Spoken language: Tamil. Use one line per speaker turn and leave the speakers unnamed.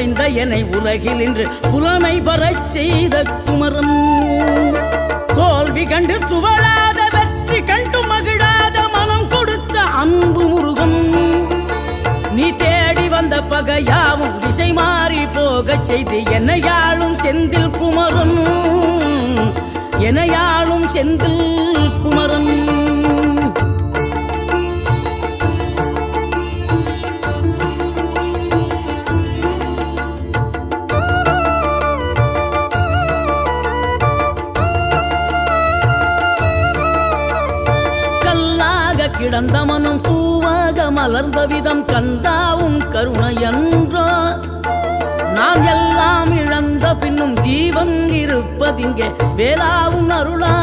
குலைந்த என்னை உலகில் இன்று புலமை பெறச் செய்த குமரன். தோல்வி கண்டு துவளாத வெற்றி கண்டு மகிழாத மனம் கொடுத்த அன்பு முருகன். நீ தேடி வந்த பகையாவும் திசை மாறி போகச் செய்து என்னையாளும் செந்தில் குமரன். என்னையாளும் செந்தில் குமரன். கிடந்த மனம் பூவாக மலர்ந்த விதம் கந்தாவும் கருணையன்றோ. நாம் எல்லாம் இழந்த பின்னும் ஜீவன் இருப்பதிங்கே வேளாவும் அருளா.